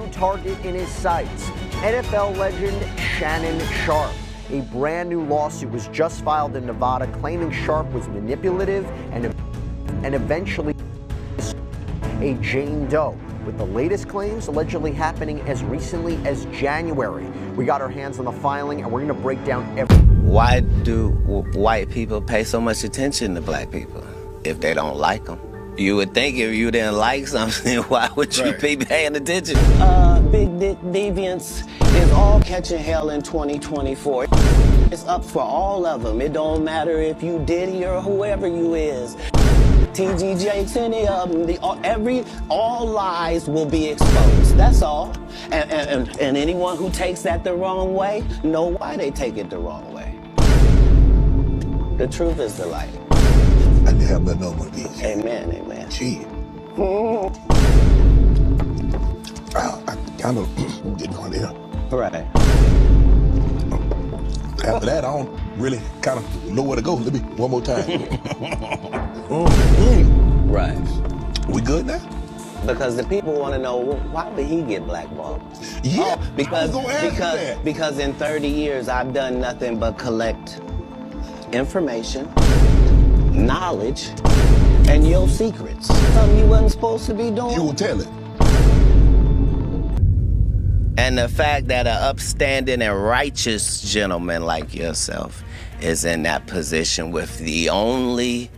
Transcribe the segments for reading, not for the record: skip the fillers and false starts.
new target in his sights. NFL legend Shannon Sharpe. A brand new lawsuit was just filed in Nevada claiming Sharpe was manipulative and eventually a Jane Doe, with the latest claims allegedly happening as recently as January. We got our hands on the filing and we're going to break down every... Why do white people pay so much attention to black people if they don't like them? You would think if you didn't like something, why would you be paying attention? Big dick deviance is all catching hell in 2024. It's up for all of them. It don't matter if you Diddy or whoever you is. TGJ, any of them, all lies will be exposed. That's all. And anyone who takes that the wrong way, know why they take it the wrong way. The truth is the light. I didn't have nothing on one of these. Amen, amen. Gee. I kind of getting on there. Right. After that, I don't really kind of know where to go. Let me, one more time. Right. We good now? Because the people want to know, well, why did he get blackballed? Yeah, because in 30 years, I've done nothing but collect information, knowledge, and your secrets. Something you wasn't supposed to be doing. You will tell it. And the fact that an upstanding and righteous gentleman like yourself is in that position with the only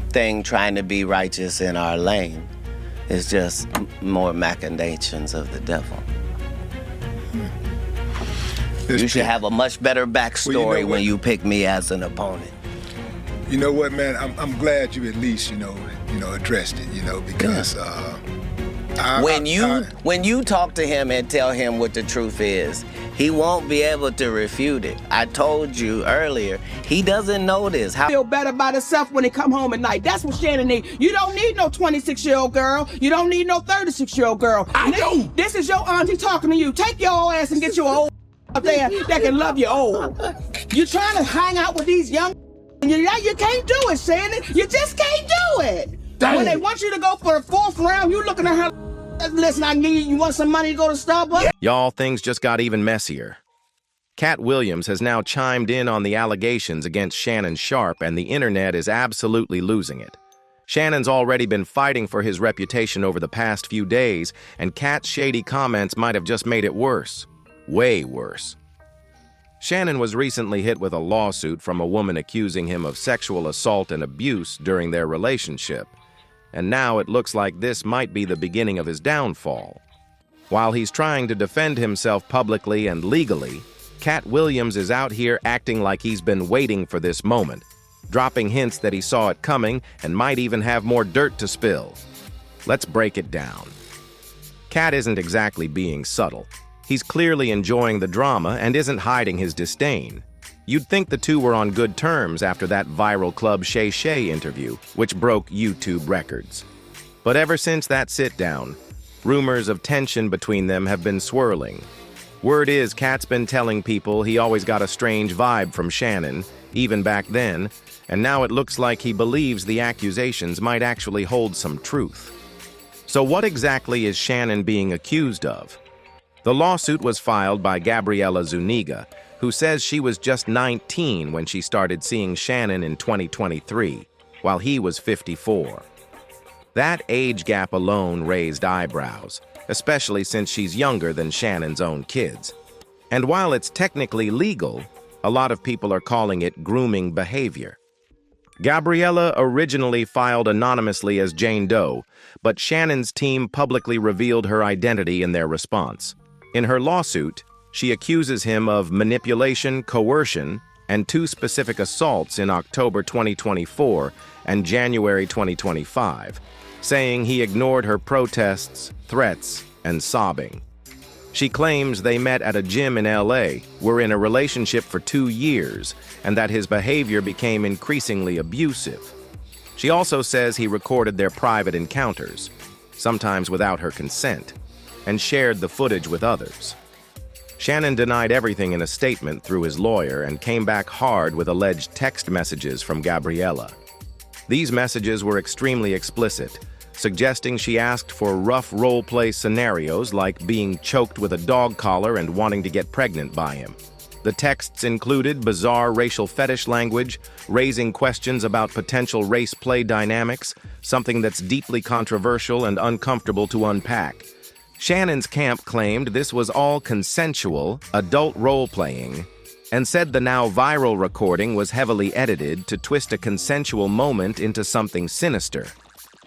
thing trying to be righteous in our lane is just more machinations of the devil. You should have a much better backstory when you pick me as an opponent. You know what, man? I'm glad you at least, addressed it, because when you talk to him and tell him what the truth is, he won't be able to refute it. I told you earlier, he doesn't know this. Feel better about himself when he come home at night. That's what Shannon needs. You don't need no 26-year-old girl. You don't need no 36-year-old girl. I do. This is your auntie talking to you. Take your old ass and get your old up there that can love you old. You trying to hang out with these young you can't do it, Shannon. You just can't do it. Dang. When they want you to go for the 4th round, you looking at her. Listen, I need you want some money to go to Starbucks? Y'all, things just got even messier. Katt Williams has now chimed in on the allegations against Shannon Sharpe, and the internet is absolutely losing it. Shannon's already been fighting for his reputation over the past few days, and Katt's shady comments might have just made it worse. Way worse. Shannon was recently hit with a lawsuit from a woman accusing him of sexual assault and abuse during their relationship. And now it looks like this might be the beginning of his downfall. While he's trying to defend himself publicly and legally, Katt Williams is out here acting like he's been waiting for this moment, dropping hints that he saw it coming and might even have more dirt to spill. Let's break it down. Katt isn't exactly being subtle. He's clearly enjoying the drama and isn't hiding his disdain. You'd think the two were on good terms after that viral Club Shay Shay interview, which broke YouTube records. But ever since that sit-down, rumors of tension between them have been swirling. Word is Katt's been telling people he always got a strange vibe from Shannon, even back then, and now it looks like he believes the accusations might actually hold some truth. So what exactly is Shannon being accused of? The lawsuit was filed by Gabriela Zuniga, who says she was just 19 when she started seeing Shannon in 2023, while he was 54. That age gap alone raised eyebrows, especially since she's younger than Shannon's own kids. And while it's technically legal, a lot of people are calling it grooming behavior. Gabriela originally filed anonymously as Jane Doe, but Shannon's team publicly revealed her identity in their response. In her lawsuit, she accuses him of manipulation, coercion, and 2 specific assaults in October 2024 and January 2025, saying he ignored her protests, threats, and sobbing. She claims they met at a gym in LA, were in a relationship for 2 years, and that his behavior became increasingly abusive. She also says he recorded their private encounters, sometimes without her consent, and shared the footage with others. Shannon denied everything in a statement through his lawyer and came back hard with alleged text messages from Gabriela. These messages were extremely explicit, suggesting she asked for rough role-play scenarios like being choked with a dog collar and wanting to get pregnant by him. The texts included bizarre racial fetish language, raising questions about potential race play dynamics, something that's deeply controversial and uncomfortable to unpack. Shannon's camp claimed this was all consensual, adult role-playing, and said the now viral recording was heavily edited to twist a consensual moment into something sinister.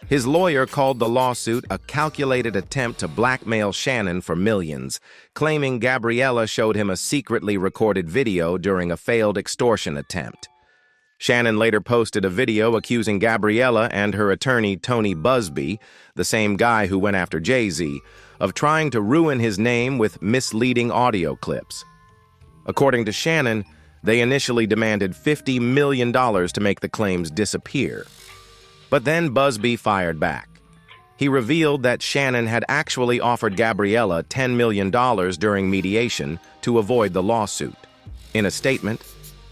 His lawyer called the lawsuit a calculated attempt to blackmail Shannon for millions, claiming Gabriella showed him a secretly recorded video during a failed extortion attempt. Shannon later posted a video accusing Gabriella and her attorney Tony Busby, the same guy who went after Jay-Z, of trying to ruin his name with misleading audio clips. According to Shannon, they initially demanded $50 million to make the claims disappear. But then Busby fired back. He revealed that Shannon had actually offered Gabriella $10 million during mediation to avoid the lawsuit. In a statement,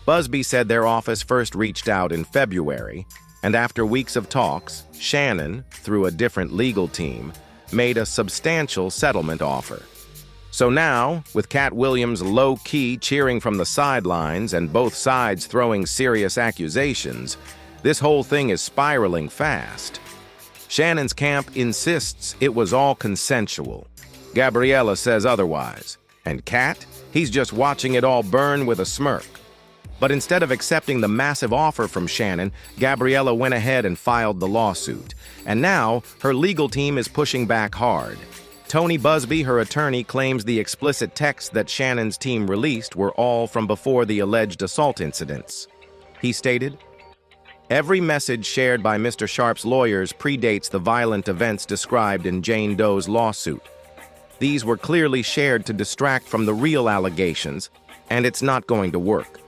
Busby said their office first reached out in February, and after weeks of talks, Shannon, through a different legal team, made a substantial settlement offer. So now, with Katt Williams low-key cheering from the sidelines and both sides throwing serious accusations, this whole thing is spiraling fast. Shannon's camp insists it was all consensual. Gabriella says otherwise. And Katt, he's just watching it all burn with a smirk. But instead of accepting the massive offer from Shannon, Gabriella went ahead and filed the lawsuit. And now, her legal team is pushing back hard. Tony Busby, her attorney, claims the explicit texts that Shannon's team released were all from before the alleged assault incidents. He stated, "Every message shared by Mr. Sharpe's lawyers predates the violent events described in Jane Doe's lawsuit. These were clearly shared to distract from the real allegations, and it's not going to work."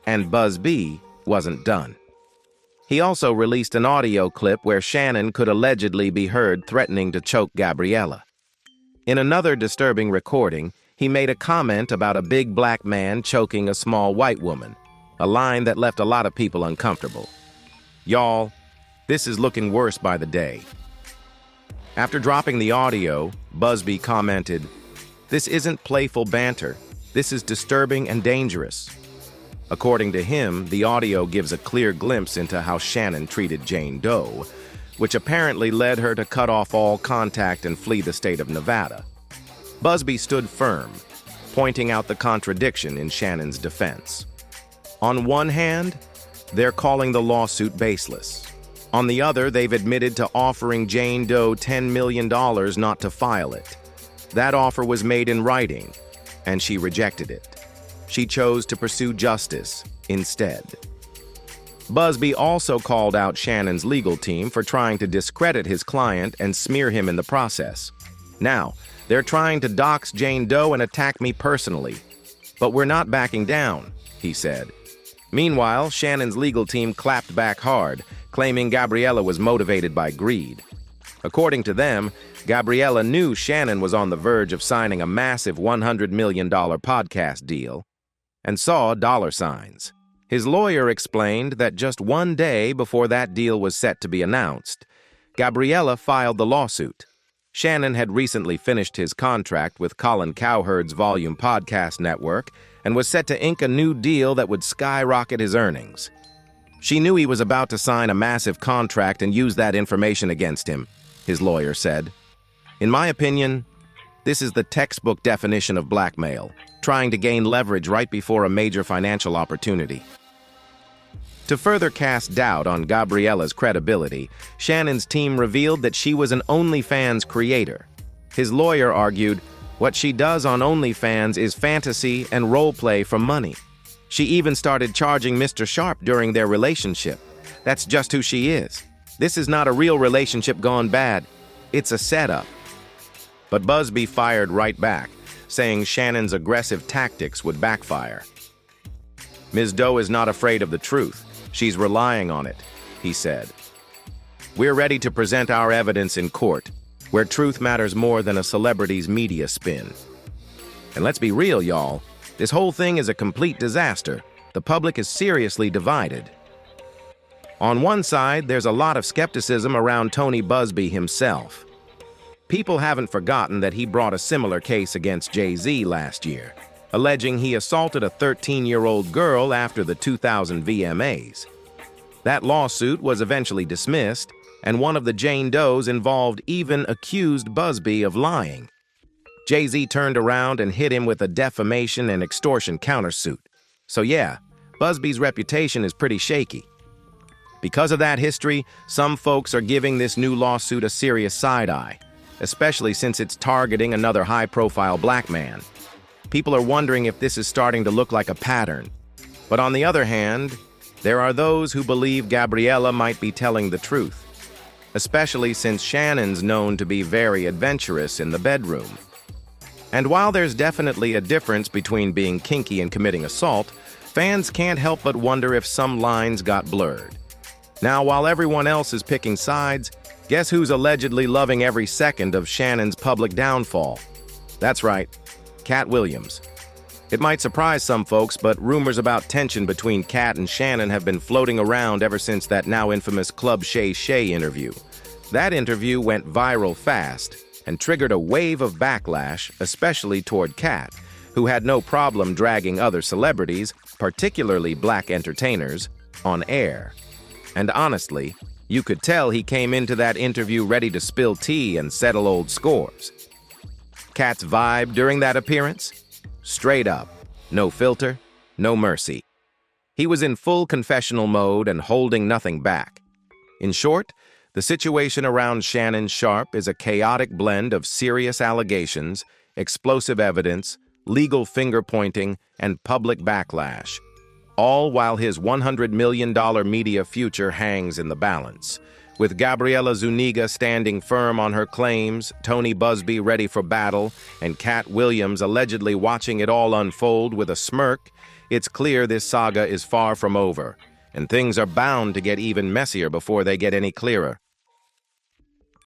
And Busby wasn't done. He also released an audio clip where Shannon could allegedly be heard threatening to choke Gabriella. In another disturbing recording, he made a comment about a big black man choking a small white woman, a line that left a lot of people uncomfortable. Y'all, this is looking worse by the day. After dropping the audio, Busby commented, "This isn't playful banter. This is disturbing and dangerous." According to him, the audio gives a clear glimpse into how Shannon treated Jane Doe, which apparently led her to cut off all contact and flee the state of Nevada. Busby stood firm, pointing out the contradiction in Shannon's defense. On one hand, they're calling the lawsuit baseless. On the other, they've admitted to offering Jane Doe $10 million not to file it. That offer was made in writing, and she rejected it. She chose to pursue justice instead. Busby also called out Shannon's legal team for trying to discredit his client and smear him in the process. Now, they're trying to dox Jane Doe and attack me personally. But we're not backing down, he said. Meanwhile, Shannon's legal team clapped back hard, claiming Gabriella was motivated by greed. According to them, Gabriella knew Shannon was on the verge of signing a massive $100 million podcast deal and saw dollar signs. His lawyer explained that just one day before that deal was set to be announced, Gabriella filed the lawsuit. Shannon had recently finished his contract with Colin Cowherd's Volume Podcast Network and was set to ink a new deal that would skyrocket his earnings. She knew he was about to sign a massive contract and use that information against him, his lawyer said. In my opinion, this is the textbook definition of blackmail, trying to gain leverage right before a major financial opportunity. To further cast doubt on Gabriella's credibility, Shannon's team revealed that she was an OnlyFans creator. His lawyer argued, what she does on OnlyFans is fantasy and roleplay for money. She even started charging Mr. Sharpe during their relationship. That's just who she is. This is not a real relationship gone bad. It's a setup. But Busby fired right back, saying Shannon's aggressive tactics would backfire. Ms. Doe is not afraid of the truth. She's relying on it, he said. We're ready to present our evidence in court, where truth matters more than a celebrity's media spin. And let's be real, y'all. This whole thing is a complete disaster. The public is seriously divided. On one side, there's a lot of skepticism around Tony Busby himself. People haven't forgotten that he brought a similar case against Jay-Z last year, alleging he assaulted a 13-year-old girl after the 2000 VMAs. That lawsuit was eventually dismissed, and one of the Jane Does involved even accused Busby of lying. Jay-Z turned around and hit him with a defamation and extortion countersuit. So yeah, Busby's reputation is pretty shaky. Because of that history, some folks are giving this new lawsuit a serious side-eye, especially since it's targeting another high-profile black man. People are wondering if this is starting to look like a pattern. But on the other hand, there are those who believe Gabriella might be telling the truth, especially since Shannon's known to be very adventurous in the bedroom. And while there's definitely a difference between being kinky and committing assault, fans can't help but wonder if some lines got blurred. Now, while everyone else is picking sides, guess who's allegedly loving every second of Shannon's public downfall? That's right, Katt Williams. It might surprise some folks, but rumors about tension between Katt and Shannon have been floating around ever since that now infamous Club Shay Shay interview. That interview went viral fast and triggered a wave of backlash, especially toward Katt, who had no problem dragging other celebrities, particularly black entertainers, on air. And honestly, you could tell he came into that interview ready to spill tea and settle old scores. Katt's vibe during that appearance? Straight up. No filter, no mercy. He was in full confessional mode and holding nothing back. In short, the situation around Shannon Sharpe is a chaotic blend of serious allegations, explosive evidence, legal finger-pointing, and public backlash. All while his $100 million media future hangs in the balance. With Gabriella Zuniga standing firm on her claims, Tony Busby ready for battle, and Katt Williams allegedly watching it all unfold with a smirk, it's clear this saga is far from over, and things are bound to get even messier before they get any clearer.